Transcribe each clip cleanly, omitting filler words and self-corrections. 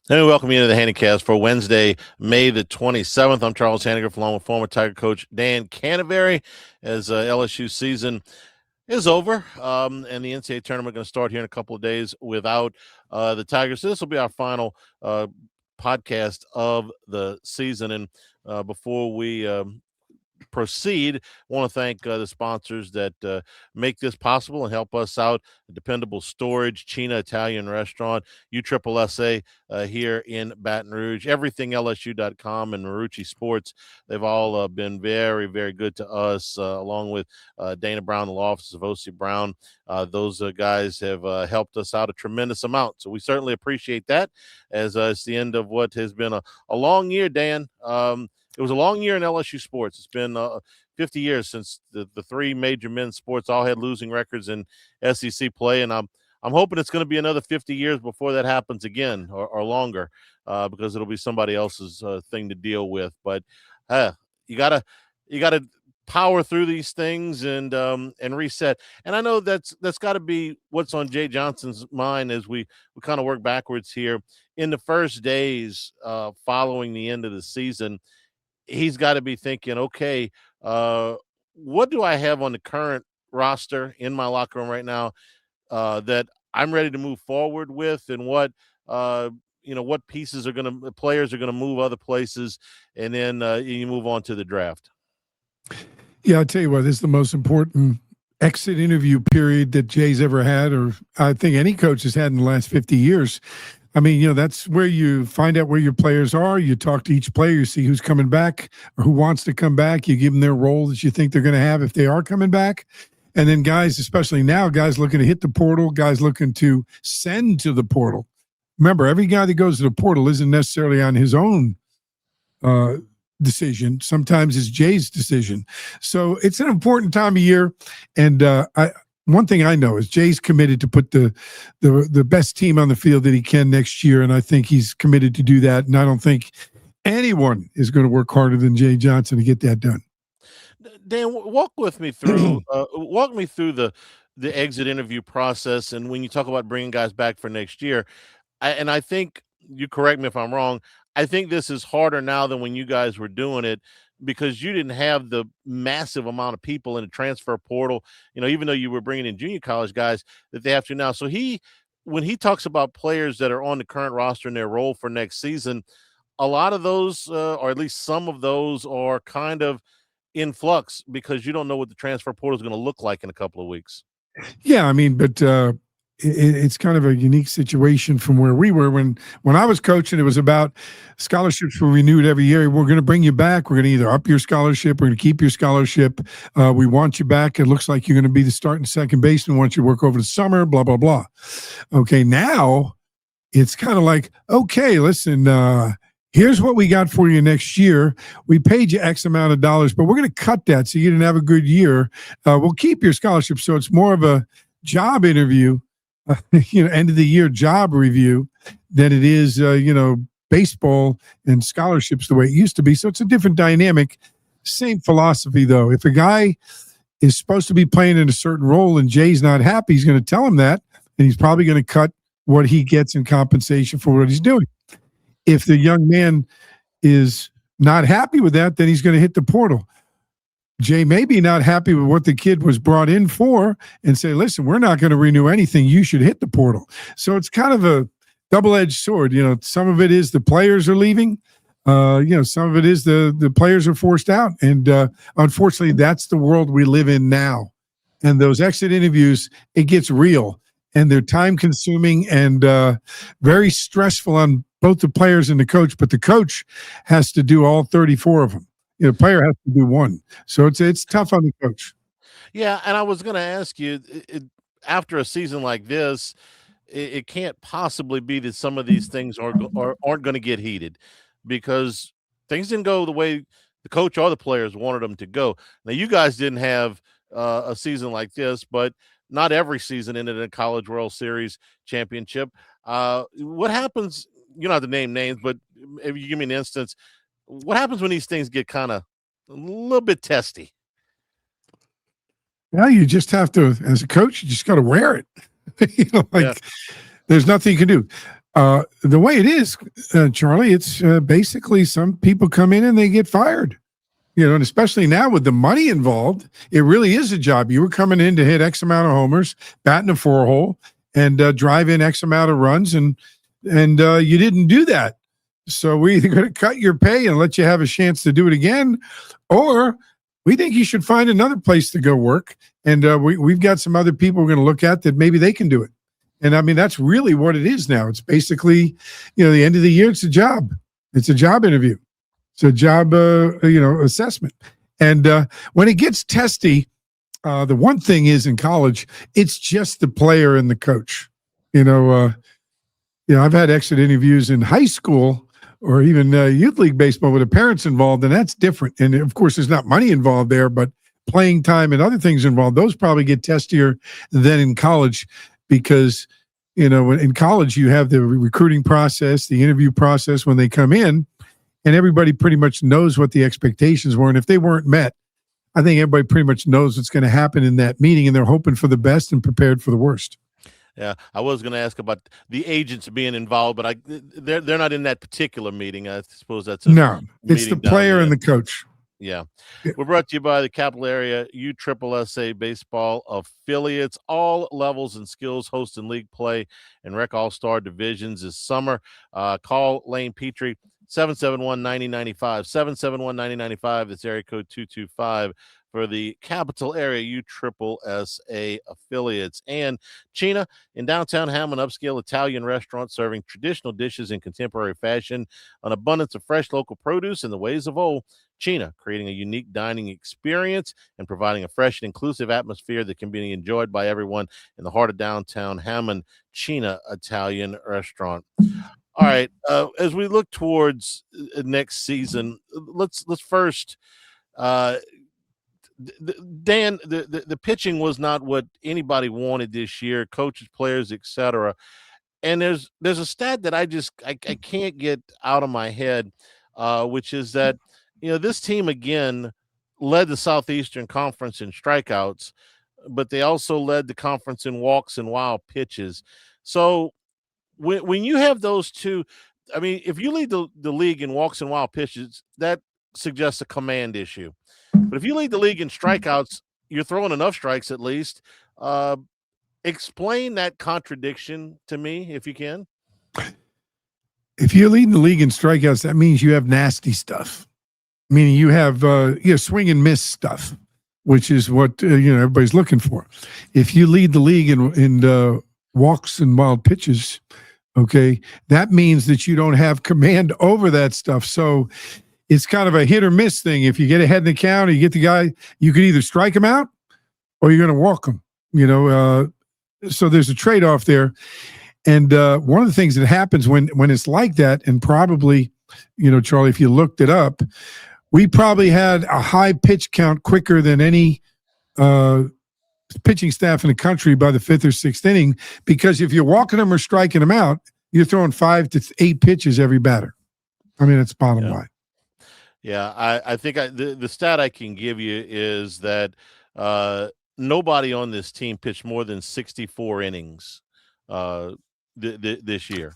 And we welcome you to the Hannycast for Wednesday, May the 27th. I'm Charles Hanagriff, along with former Tiger coach Dan Canevari, as LSU season is over, and the NCAA tournament going to start here in a couple of days without the Tigers. So this will be our final podcast of the season. And before we proceed, I want to thank the sponsors that make this possible and help us out. Dependable Storage, China Italian Restaurant, USSSA here in Baton Rouge, everything LSU.com, and Marucci Sports. They've all been very, very good to us, along with Dana Brown, the law office of O.C. Brown. Those guys have helped us out a tremendous amount. So we certainly appreciate that, as it's the end of what has been a long year, Dan. It was a long year in LSU sports. It's been 50 years since the three major men's sports all had losing records in SEC play, and I'm hoping it's going to be another 50 years before that happens again, or longer, because it'll be somebody else's thing to deal with. But you gotta power through these things and reset. And I know that's got to be what's on Jay Johnson's mind as we kind of work backwards here. In the first days following the end of the season, he's got to be thinking, okay, what do I have on the current roster in my locker room right now that I'm ready to move forward with, and what pieces players are going to move other places, and then you move on to the draft. Yeah, I'll tell you what, this is the most important exit interview period that Jay's ever had, or I think any coach has had in the last 50 years. I mean, that's where you find out where your players are. You talk to each player, you see who's coming back or who wants to come back. You give them their role that you think they're going to have if they are coming back. And then guys, especially now, guys looking to hit the portal, guys looking to send to the portal. Remember, every guy that goes to the portal isn't necessarily on his own decision. Sometimes it's Jay's decision. So it's an important time of year. And one thing I know is Jay's committed to put the best team on the field that he can next year, and I think he's committed to do that. And I don't think anyone is going to work harder than Jay Johnson to get that done. Dan, walk me through the exit interview process, and when you talk about bringing guys back for next year, I think, you correct me if I'm wrong, I think this is harder now than when you guys were doing it, because you didn't have the massive amount of people in the transfer portal, even though you were bringing in junior college guys that they have to now. So when he talks about players that are on the current roster and their role for next season, a lot of those, or at least some of those, are kind of in flux because you don't know what the transfer portal is going to look like in a couple of weeks. Yeah, I mean, but it's kind of a unique situation from where we were when I was coaching. It was about scholarships were renewed every year. We're going to bring you back. We're going to either up your scholarship. We're going to keep your scholarship. We want you back. It looks like you're going to be the starting second baseman once you work over the summer, blah, blah, blah. Okay, now it's kind of like, okay, listen, here's what we got for you next year. We paid you X amount of dollars, but we're going to cut that so you didn't have a good year. We'll keep your scholarship. So it's more of a job interview, end of the year job review than it is, baseball and scholarships the way it used to be. So it's a different dynamic. Same philosophy, though. If a guy is supposed to be playing in a certain role and Jay's not happy, he's going to tell him that, and he's probably going to cut what he gets in compensation for what he's doing. If the young man is not happy with that, then he's going to hit the portal. Jay may be not happy with what the kid was brought in for and say, listen, we're not going to renew anything. You should hit the portal. So it's kind of a double-edged sword. Some of it is the players are leaving. Some of it is the players are forced out. And unfortunately, that's the world we live in now. And those exit interviews, it gets real. And they're time-consuming and very stressful on both the players and the coach. But the coach has to do all 34 of them. The player has to do one. So it's tough on the coach. Yeah, and I was going to ask you, after a season like this, it can't possibly be that some of these things aren't going to get heated, because things didn't go the way the coach or the players wanted them to go. Now, you guys didn't have a season like this, but not every season ended in a College World Series championship. What happens? You don't have to name names, but if you give me an instance, what happens when these things get kind of a little bit testy? Yeah, you just have to, as a coach, you just got to wear it. There's nothing you can do. The way it is, Charlie, it's basically some people come in and they get fired. And especially now with the money involved, it really is a job. You were coming in to hit X amount of homers, bat in a 4-hole, and drive in X amount of runs, and you didn't do that. So we're either going to cut your pay and let you have a chance to do it again, or we think you should find another place to go work. And we've got some other people we're going to look at that maybe they can do it. And I mean, that's really what it is now. It's basically, the end of the year, it's a job. It's a job interview. It's a job, assessment. And when it gets testy, the one thing is in college, it's just the player and the coach. I've had exit interviews in high school or even youth league baseball with the parents involved, and that's different. And of course, there's not money involved there, but playing time and other things involved, those probably get testier than in college because, in college, you have the recruiting process, the interview process when they come in, and everybody pretty much knows what the expectations were. And if they weren't met, I think everybody pretty much knows what's going to happen in that meeting, and they're hoping for the best and prepared for the worst. Yeah, I was going to ask about the agents being involved, but they're not in that particular meeting. I suppose that's it's the player and the coach. Yeah. We're brought to you by the Capital Area USSSA baseball affiliates. All levels and skills hosting league play and rec all-star divisions this summer. Call Lane Petrie, 771-9095, 771-9095. That's area code 225 for the Capital Area USSSA affiliates. And Cina in downtown Hammond, upscale Italian restaurant serving traditional dishes in contemporary fashion, an abundance of fresh local produce in the ways of old. Cina, creating a unique dining experience and providing a fresh and inclusive atmosphere that can be enjoyed by everyone in the heart of downtown Hammond. Cina Italian restaurant. All right, as we look towards next season, let's first, Dan, the pitching was not what anybody wanted this year, coaches, players, etc. And there's a stat that I can't get out of my head, which is that this team again led the Southeastern Conference in strikeouts, but they also led the conference in walks and wild pitches. So when you have those two, I mean, if you lead the league in walks and wild pitches, that suggests a command issue. But if you lead the league in strikeouts, you're throwing enough strikes at least. Explain that contradiction to me, if you can. If you're leading the league in strikeouts, that means you have nasty stuff. Meaning you have swing and miss stuff, which is what everybody's looking for. If you lead the league in walks and wild pitches, okay, that means that you don't have command over that stuff. So it's kind of a hit or miss thing. If you get ahead in the count, or you get the guy, you can either strike him out or you're going to walk him. So there's a trade-off there. And one of the things that happens when it's like that, and probably, Charlie, if you looked it up, we probably had a high pitch count quicker than any pitching staff in the country by the 5th or 6th inning, because if you're walking them or striking them out, you're throwing 5 to 8 pitches every batter. I mean, it's bottom line. Yeah, I think the stat I can give you is that nobody on this team pitched more than 64 innings this year.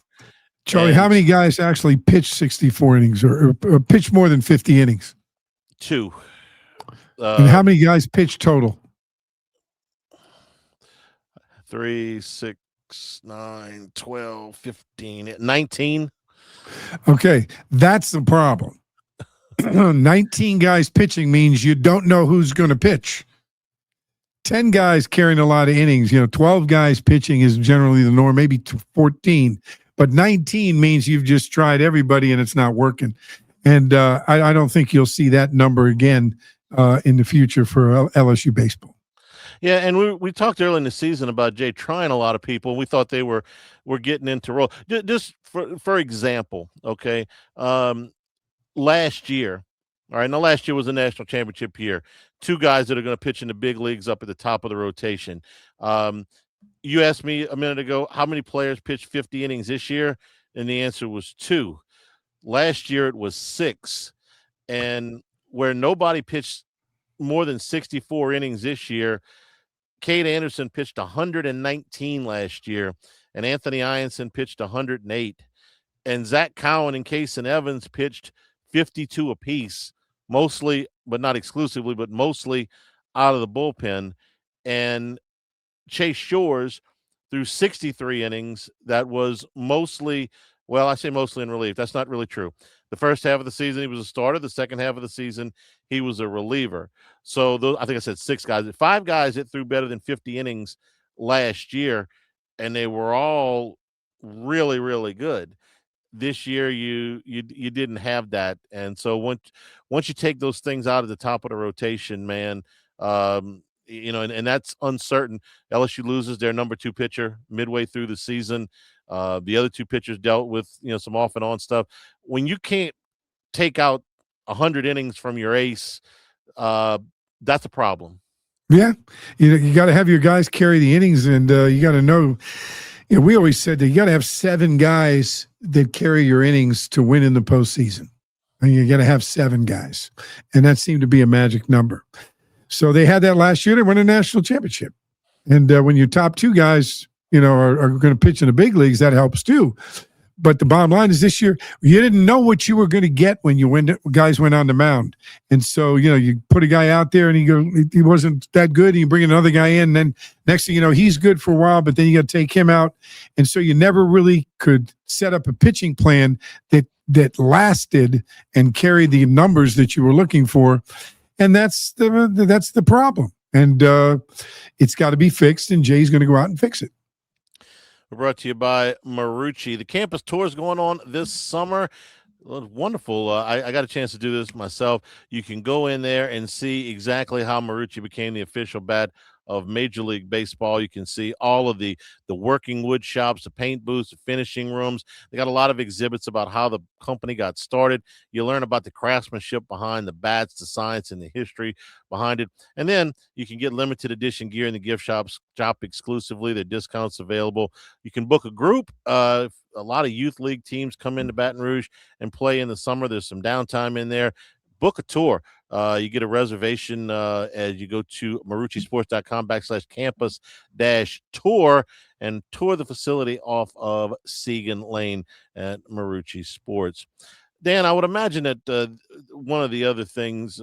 Charlie, how many guys actually pitched 64 innings or pitched more than 50 innings? 2. And how many guys pitched total? 3, 6, 9, 12, 15, 19. Okay, that's the problem. 19 guys pitching means you don't know who's going to pitch. 10 guys carrying a lot of innings. 12 guys pitching is generally the norm, maybe 14. But 19 means you've just tried everybody and it's not working. And I don't think you'll see that number again in the future for LSU baseball. Yeah, and we talked early in the season about Jay trying a lot of people. We thought they were getting into role. Just for example, okay, last year, all right, now last year was a national championship year. 2 guys that are going to pitch in the big leagues up at the top of the rotation. You asked me a minute ago, how many players pitched 50 innings this year? And the answer was 2. Last year, it was 6. And where nobody pitched more than 64 innings this year, Cade Anderson pitched 119 last year. and Anthony Ianson pitched 108, and Zach Cowan and Kason Evans pitched 52 apiece, mostly, but not exclusively, but mostly out of the bullpen. And Chase Shores through 63 innings. That was mostly, well, I say mostly in relief. That's not really true. The first half of the season, he was a starter. The second half of the season, he was a reliever. So I think I said 6 guys. 5 guys that threw better than 50 innings last year, and they were all really, really good. This year, you didn't have that, and so once you take those things out of the top of the rotation, man, and that's uncertain. LSU loses their number 2 pitcher midway through the season. The other 2 pitchers dealt with some off and on stuff. When you can't take out 100 innings from your ace, that's a problem. Yeah, you got to have your guys carry the innings, and you got to know. We always said that you got to have 7 guys that carry your innings to win in the postseason. And you got to have 7 guys, and that seemed to be a magic number. So they had that last year. They won a national championship, and when your top 2 guys, are going to pitch in the big leagues, that helps too. But the bottom line is this year, you didn't know what you were going to get when guys went on the mound. And so, you put a guy out there and he wasn't that good. And you bring another guy in. And then next thing you know, he's good for a while, but then you got to take him out. And so you never really could set up a pitching plan that lasted and carried the numbers that you were looking for. And that's the problem. And it's got to be fixed. And Jay's going to go out and fix it. Brought to you by Marucci. The campus tour is going on this summer. Wonderful. I got a chance to do this myself. You can go in there and see exactly how Marucci became the official bat of Major League Baseball. You can see all of the working wood shops, the paint booths, the finishing rooms. They got a lot of exhibits about how the company got started. You learn about the craftsmanship behind the bats, the science, and the history behind it. And then you can get limited edition gear in the gift shops, shop exclusively. There are discounts available. You can book a group. A lot of youth league teams come into Baton Rouge and play in the summer. There's some downtime in there. Book a tour. You get a reservation as you go to maruccisports.com/campus-tour and tour the facility off of Segan Lane at Marucci Sports. Dan, I would imagine that one of the other things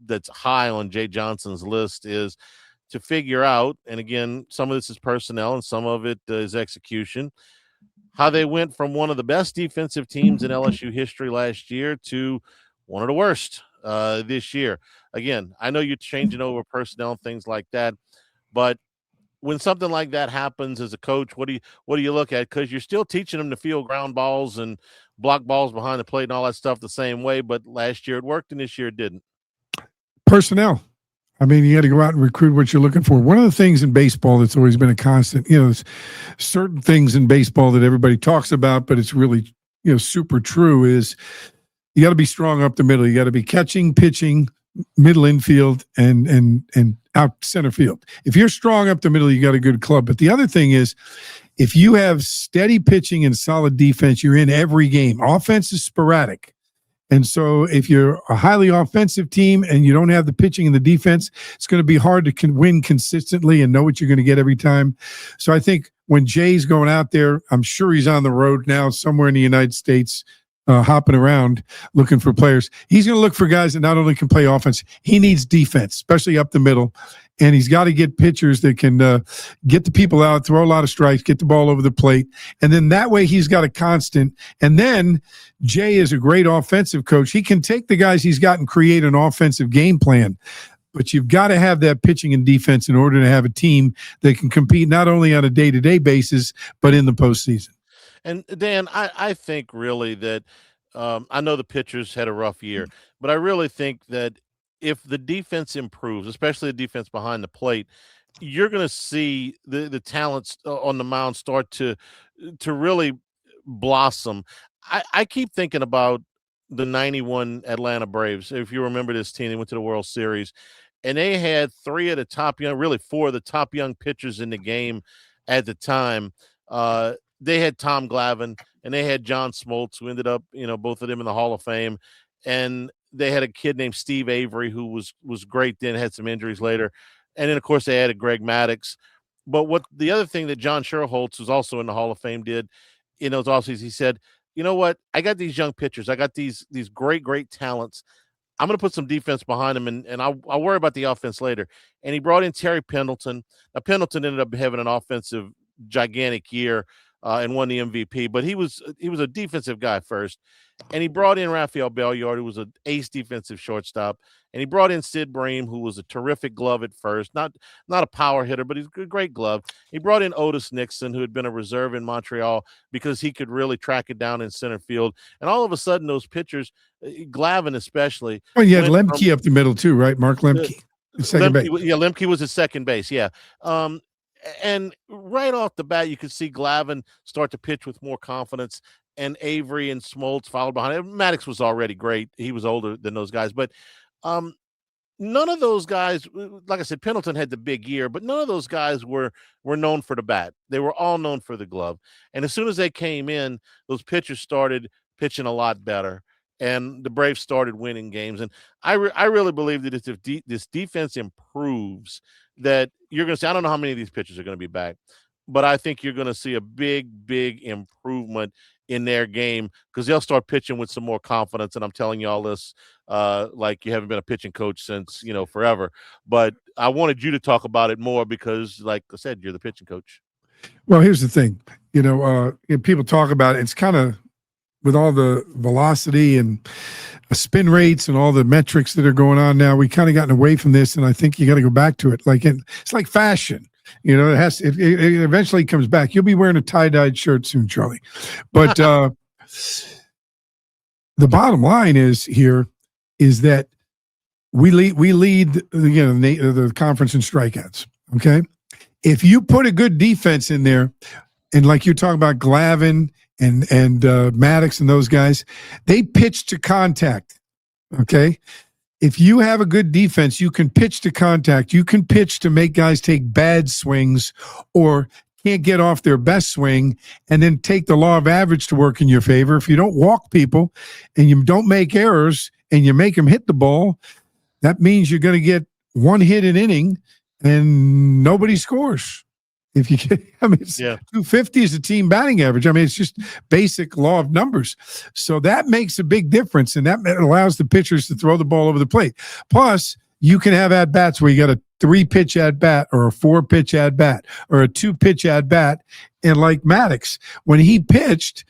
that's high on Jay Johnson's list is to figure out, and again, some of this is personnel and some of it is execution, how they went from one of the best defensive teams in LSU history last year to one of the worst this year. Again, I know you're changing over personnel and things like that, but when something like that happens as a coach, what do you look at? Because you're still teaching them to field ground balls and block balls behind the plate and all that stuff the same way, but last year it worked and this year it didn't. Personnel. I mean, you got to go out and recruit what you're looking for. One of the things in baseball that's always been a constant, there's certain things in baseball that everybody talks about, but it's really, super true, is you got to be strong up the middle. You got to be catching, pitching, middle infield, and out center field. If you're strong up the middle, you got a good club. But the other thing is, if you have steady pitching and solid defense, you're in every game. Offense is sporadic. And so if you're a highly offensive team and you don't have the pitching and the defense, it's going to be hard to win consistently and know what you're going to get every time. So I think when Jay's going out there, I'm sure he's on the road now somewhere in the United States, hopping around looking for players. He's going to look for guys that not only can play offense, he needs defense, especially up the middle. And he's got to get pitchers that can get the people out, throw a lot of strikes, get the ball over the plate. And then that way he's got a constant. And then Jay is a great offensive coach. He can take the guys he's got and create an offensive game plan. But you've got to have that pitching and defense in order to have a team that can compete not only on a day-to-day basis, but in the postseason. And Dan, I think really that I know the pitchers had a rough year, but I really think that if the defense improves, especially the defense behind the plate, you're going to see the talents on the mound start to really blossom. I keep thinking about the 91 Atlanta Braves. If you remember this team, they went to the World Series, and they had 3 of the top young, really 4 of the top young pitchers in the game at the time. They had Tom Glavine and they had John Smoltz, who ended up, both of them in the Hall of Fame. And they had a kid named Steve Avery, who was great then, had some injuries later. And then, of course, they added Greg Maddux. But what the other thing that John Sherholtz, who's also in the Hall of Fame, did in those offseasons, he said, "You know what? I got these young pitchers. I got these great talents. I'm going to put some defense behind them, and I'll worry about the offense later." And he brought in Terry Pendleton. Now Pendleton ended up having an offensive gigantic year and won the MVP, but he was a defensive guy first. And he brought in Rafael Belliard, who was an ace defensive shortstop, and he brought in Sid Bream, who was a terrific glove at first, not a power hitter, but he's a great glove. He brought in Otis Nixon, who had been a reserve in Montreal, because he could really track it down in center field. And all of a sudden, those pitchers, Glavine especially. Well, you had Lemke up the middle too, right? Mark Lemke, second base. Yeah, Lemke was at second base. Yeah. And right off the bat, you could see Glavine start to pitch with more confidence, and Avery and Smoltz followed behind him. Maddox was already great. He was older than those guys, but none of those guys, like I said, Pendleton had the big year, but none of those guys were known for the bat. They were all known for the glove. And as soon as they came in, those pitchers started pitching a lot better, and the Braves started winning games. And I really believe that if this defense improves, that you're going to see, I don't know how many of these pitchers are going to be back, but I think you're going to see a big improvement in their game, because they'll start pitching with some more confidence. And I'm telling you all this like you haven't been a pitching coach since, forever. But I wanted you to talk about it more because, like I said, you're the pitching coach. Well, here's the thing. People talk about it. It's kind of, with all the velocity and spin rates and all the metrics that are going on now, we kind of gotten away from this, and I think you got to go back to it. It's like fashion. It eventually comes back. You'll be wearing a tie-dyed shirt soon, Charlie. But the bottom line is that we lead the conference in strikeouts. Okay, if you put a good defense in there, and like you're talking about Glavine and Maddox and those guys, they pitch to contact. Okay. If you have a good defense, you can pitch to contact. You can pitch to make guys take bad swings or can't get off their best swing, and then take the law of average to work in your favor. If you don't walk people and you don't make errors and you make them hit the ball, that means you're going to get one hit an inning and nobody scores. If you get, it's 250 is the team batting average. It's just basic law of numbers. So that makes a big difference, and that allows the pitchers to throw the ball over the plate. Plus, you can have at-bats where you got a 3-pitch at-bat or a 4-pitch at-bat or a 2-pitch at-bat. And like Maddox, when he pitched,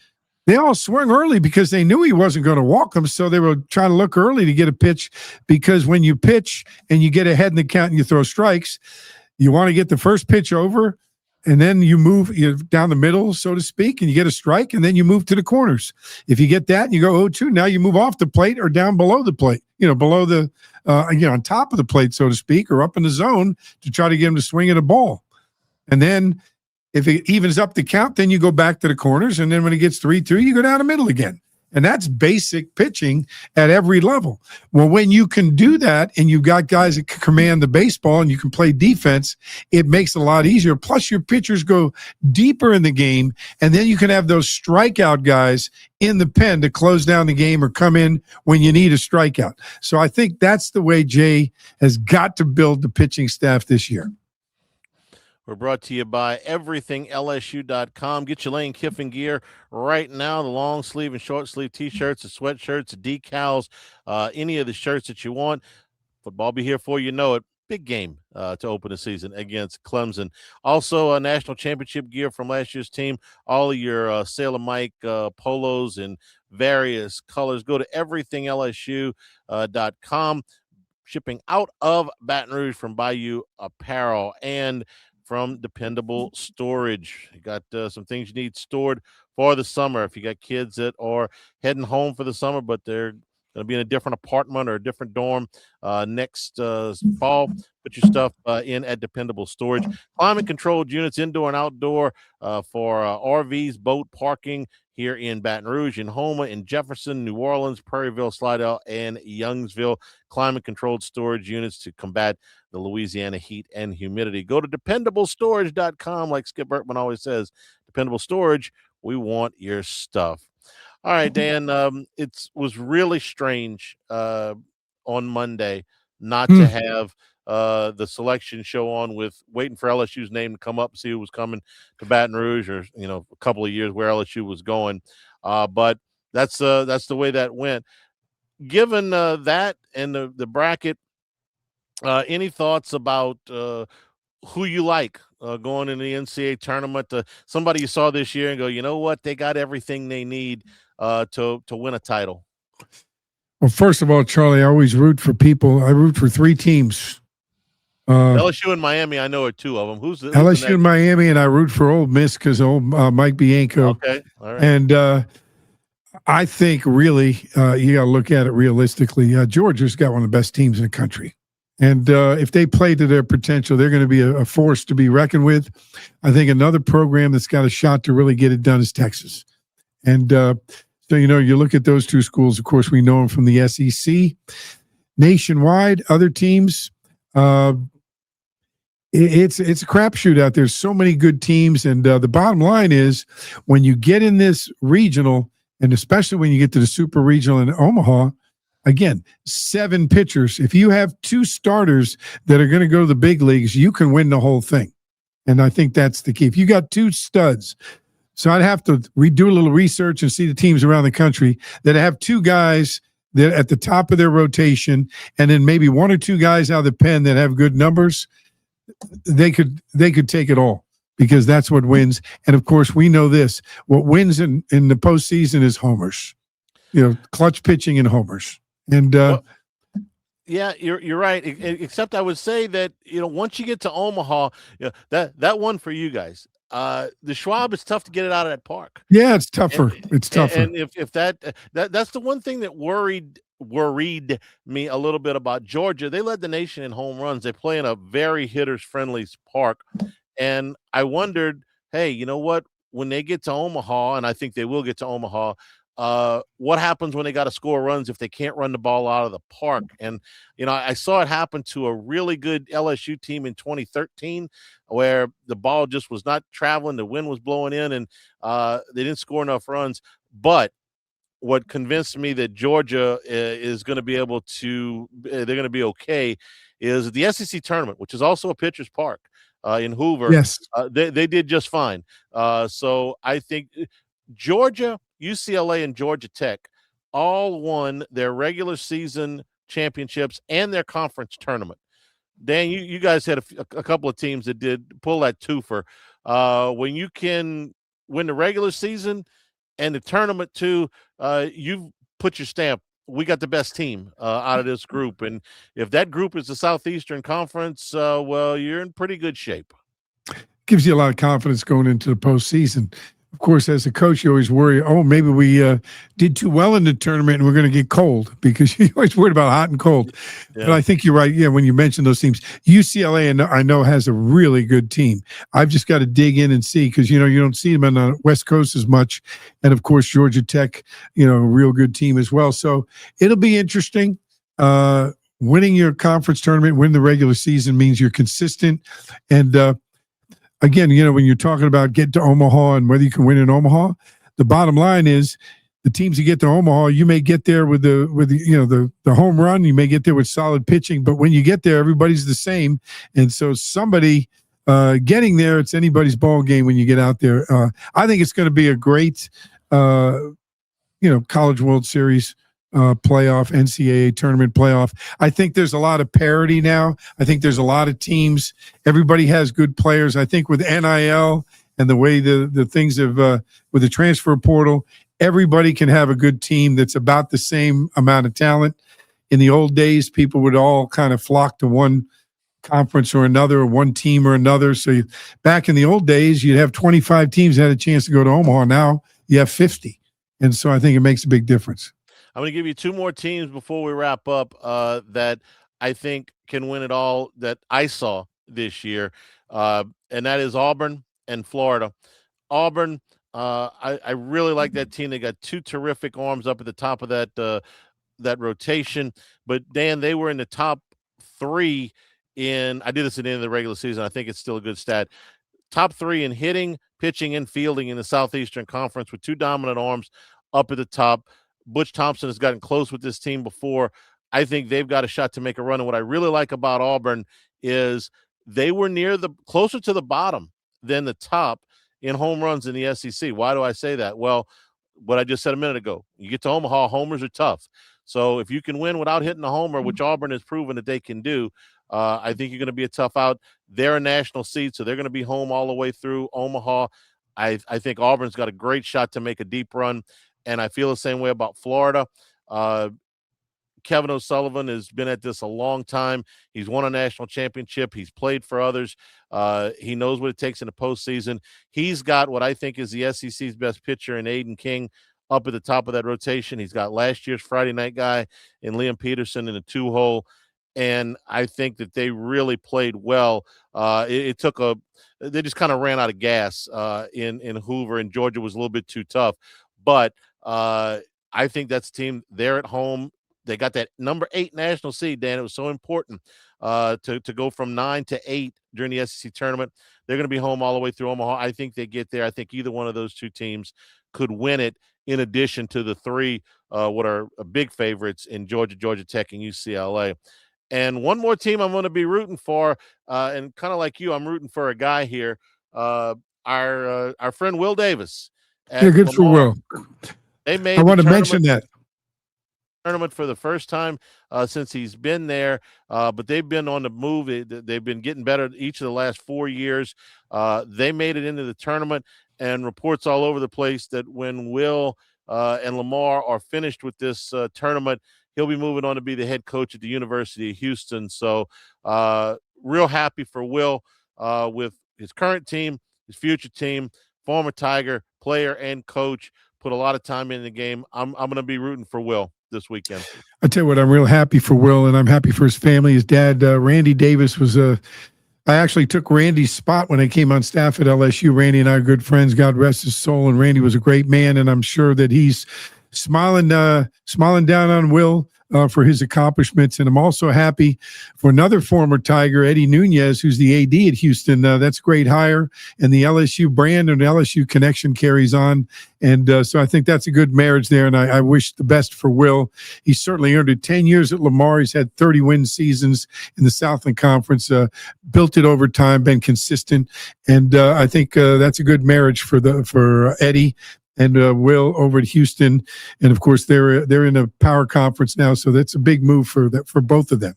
they all swung early because they knew he wasn't going to walk them, so they were trying to look early to get a pitch, because when you pitch and you get ahead in the count and you throw strikes, you want to get the first pitch over, and then you move down the middle, so to speak, and you get a strike, and then you move to the corners. If you get that and you go 0-2, now you move off the plate or down below the plate, below the, on top of the plate, so to speak, or up in the zone to try to get him to swing at a ball. And then if it evens up the count, then you go back to the corners, and then when it gets 3-2, you go down the middle again. And that's basic pitching at every level. Well, when you can do that and you've got guys that can command the baseball and you can play defense, it makes it a lot easier. Plus, your pitchers go deeper in the game, and then you can have those strikeout guys in the pen to close down the game or come in when you need a strikeout. So I think that's the way Jay has got to build the pitching staff this year. We're brought to you by everythinglsu.com. Get your Lane Kiffin gear right now. The long sleeve and short sleeve T-shirts, the sweatshirts, the decals, any of the shirts that you want. Football be here for you know it. Big game to open the season against Clemson. Also, a national championship gear from last year's team. All of your Sailor Mike polos in various colors. Go to everythinglsu.com. Shipping out of Baton Rouge from Bayou Apparel and from Dependable Storage. You got some things you need stored for the summer. If you got kids that are heading home for the summer, but they're going to be in a different apartment or a different dorm next fall, put your stuff in at Dependable Storage. Climate-controlled units, indoor and outdoor, for RVs, boat parking here in Baton Rouge, in Houma, in Jefferson, New Orleans, Prairieville, Slidell, and Youngsville. Climate-controlled storage units to combat the Louisiana heat and humidity. Go to dependablestorage.com, like Skip Bertman always says. Dependable Storage, we want your stuff. All right, Dan, it was really strange on Monday not to have the selection show on with waiting for LSU's name to come up, see who was coming to Baton Rouge, or a couple of years where LSU was going. But that's the way that went. Given that and the bracket, any thoughts about who you like going in the NCAA tournament? Somebody you saw this year and go, you know what, they got everything they need to win a title. Well, first of all, Charlie, I always root for people. I root for three teams. LSU and Miami, I know are two of them. Who's LSU and Miami, and I root for Ole Miss because old Mike Bianco. Okay, all right. And I think really you got to look at it realistically. Georgia's got one of the best teams in the country. And if they play to their potential, they're going to be a force to be reckoned with. I think another program that's got a shot to really get it done is Texas. And so, you look at those two schools. Of course, we know them from the SEC. Nationwide, other teams, it's a crapshoot out there. So many good teams. And the bottom line is when you get in this regional, and especially when you get to the super regional in Omaha, again, 7 pitchers. If you have 2 starters that are going to go to the big leagues, you can win the whole thing. And I think that's the key. If you got 2 studs, so I'd have to redo a little research and see the teams around the country that have 2 guys that at the top of their rotation, and then maybe 1 or 2 guys out of the pen that have good numbers. They could take it all, because that's what wins. And of course, we know this: what wins in the postseason is homers. Clutch pitching and homers. And yeah, you're right. Except I would say that once you get to Omaha, that one for you guys. The Schwab, is tough to get it out of that park. Yeah, it's tougher. It's tougher. And if that's the one thing that worried me a little bit about Georgia. They led the nation in home runs. They play in a very hitters-friendly park. And I wondered, hey, you know what? When they get to Omaha, and I think they will get to Omaha, what happens when they got to score runs if they can't run the ball out of the park? And, I saw it happen to a really good LSU team in 2013 where the ball just was not traveling. The wind was blowing in, and they didn't score enough runs. But what convinced me that Georgia is going to be able to – they're going to be okay is the SEC tournament, which is also a pitcher's park in Hoover. Yes. They did just fine. So I think Georgia, UCLA, and Georgia Tech all won their regular season championships and their conference tournament. Dan, you guys had a couple of teams that did pull that twofer. When you can win the regular season and the tournament too, you've put your stamp. We got the best team out of this group. And if that group is the Southeastern Conference, well, you're in pretty good shape. Gives you a lot of confidence going into the postseason. Of course, as a coach, you always worry, maybe we did too well in the tournament and we're going to get cold, because you're always worried about hot and cold. Yeah. But I think you're right. Yeah, when you mention those teams, UCLA, I know, has a really good team. I've just got to dig in and see, because, you don't see them on the West Coast as much. And, of course, Georgia Tech, a real good team as well. So it'll be interesting. Winning your conference tournament, win the regular season means you're consistent. And, again, when you're talking about getting to Omaha and whether you can win in Omaha, the bottom line is the teams you get to Omaha, you may get there with the home run, you may get there with solid pitching, but when you get there, everybody's the same. And so somebody getting there, it's anybody's ball game when you get out there. I think it's going to be a great, College World Series playoff, NCAA tournament playoff. I think there's a lot of parity now. I think there's a lot of teams. Everybody has good players. I think with NIL and the way the things have with the transfer portal, everybody can have a good team that's about the same amount of talent. In the old days, people would all kind of flock to one conference or another, or one team or another. So back in the old days, you'd have 25 teams that had a chance to go to Omaha. Now you have 50. And so I think it makes a big difference. I'm going to give you 2 more teams before we wrap up that I think can win it all that I saw this year, and that is Auburn and Florida. Auburn, I really like that team. They got 2 terrific arms up at the top of that rotation. But, Dan, they were in the top 3 I did this at the end of the regular season. I think it's still a good stat. Top 3 in hitting, pitching, and fielding in the Southeastern Conference with 2 dominant arms up at the top. Butch Thompson has gotten close with this team before. I think they've got a shot to make a run. And what I really like about Auburn is they were closer to the bottom than the top in home runs in the SEC. Why do I say that? Well, what I just said a minute ago, you get to Omaha, homers are tough. So if you can win without hitting a homer, which Auburn has proven that they can do, I think you're going to be a tough out. They're a national seed, so they're going to be home all the way through Omaha. I think Auburn's got a great shot to make a deep run, and I feel the same way about Florida. Kevin O'Sullivan has been at this a long time. He's won a national championship. He's played for others. He knows what it takes in the postseason. He's got what I think is the SEC's best pitcher in Aiden King up at the top of that rotation. He's got last year's Friday night guy in Liam Peterson in a 2-hole. And I think that they really played well. They just kind of ran out of gas in Hoover, and Georgia was a little bit too tough. But I think that's a team. They're at home. They got that number 8 national seed, Dan. It was so important to go from 9 to 8 during the SEC tournament. They're going to be home all the way through Omaha. I think they get there. I think either one of those two teams could win it, in addition to the 3 what are big favorites in Georgia, Georgia Tech, and UCLA. And one more team I'm going to be rooting for, and kind of like you, I'm rooting for a guy here, our friend Will Davis. Yeah, good for Will. I want to mention that tournament for the first time since he's been there, but they've been on the move. They've been getting better each of the last 4 years. They made it into the tournament, and reports all over the place that when Will and Lamar are finished with this tournament, he'll be moving on to be the head coach at the University of Houston. So real happy for Will with his current team, his future team, former Tiger player and coach, put a lot of time in the game. I'm going to be rooting for Will this weekend. I tell you what, I'm real happy for Will, and I'm happy for his family. His dad, Randy Davis, was I actually took Randy's spot when I came on staff at LSU. Randy and I are good friends. God rest his soul. And Randy was a great man, and I'm sure that he's smiling down on Will for his accomplishments. And I'm also happy for another former Tiger, Eddie Nunez, who's the AD at Houston. That's a great hire, and the LSU brand and LSU connection carries on. And so I think that's a good marriage there, and I wish the best for Will. He's certainly earned it. 10 years at Lamar. He's had 30-win seasons in the Southland Conference, built it over time, been consistent, and I think that's a good marriage for Eddie and Will over at Houston. And of course, they're in a power conference now, so that's a big move for both of them.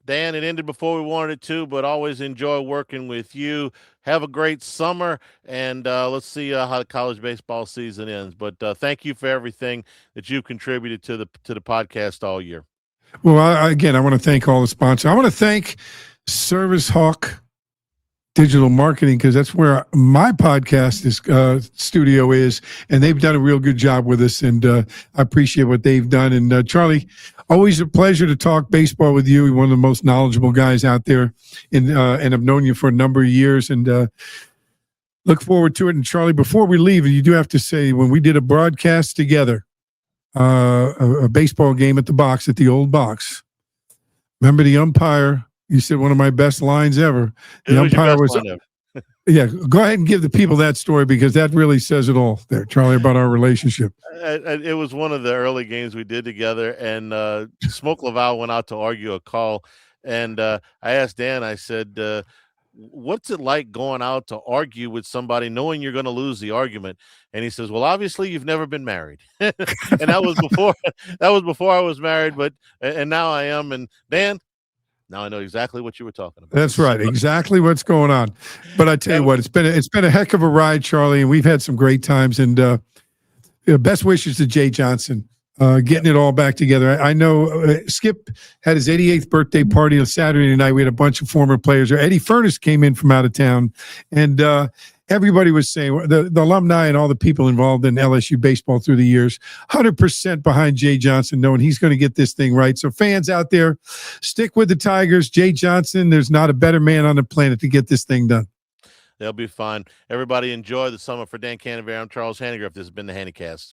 Dan, it ended before we wanted it to, but always enjoy working with you. Have a great summer, and let's see how the college baseball season ends. But thank you for everything that you've contributed to the podcast all year. Well, I want to thank all the sponsors. I want to thank Service Hawk Digital Marketing, because that's where my podcast studio is, and they've done a real good job with us, and I appreciate what they've done. And Charlie, always a pleasure to talk baseball with you. You're one of the most knowledgeable guys out there, and I've known you for a number of years, and look forward to it. And Charlie, before we leave, you do have to say, when we did a broadcast together, a baseball game at the box, at the old box, remember the umpire? You said one of my best lines ever. The umpire was yeah, go ahead and give the people that story, because that really says it all there, Charlie, about our relationship. It was one of the early games we did together, and Smoke Laval went out to argue a call, and I asked Dan, I said, what's it like going out to argue with somebody knowing you're going to lose the argument? And he says, well, obviously you've never been married. And that was before I was married, and now I am. And Dan, now I know exactly what you were talking about. That's right. Exactly what's going on. But I tell you what, it's been a heck of a ride, Charlie, and we've had some great times. And best wishes to Jay Johnson, getting it all back together. I know Skip had his 88th birthday party on Saturday night. We had a bunch of former players there. Eddie Furness came in from out of town, and everybody was saying, the alumni and all the people involved in LSU baseball through the years, 100% behind Jay Johnson, knowing he's going to get this thing right. So fans out there, stick with the Tigers. Jay Johnson, there's not a better man on the planet to get this thing done. They'll be fine. Everybody enjoy the summer. For Dan Canevari, I'm Charles Hanagriff. This has been the Hannycast.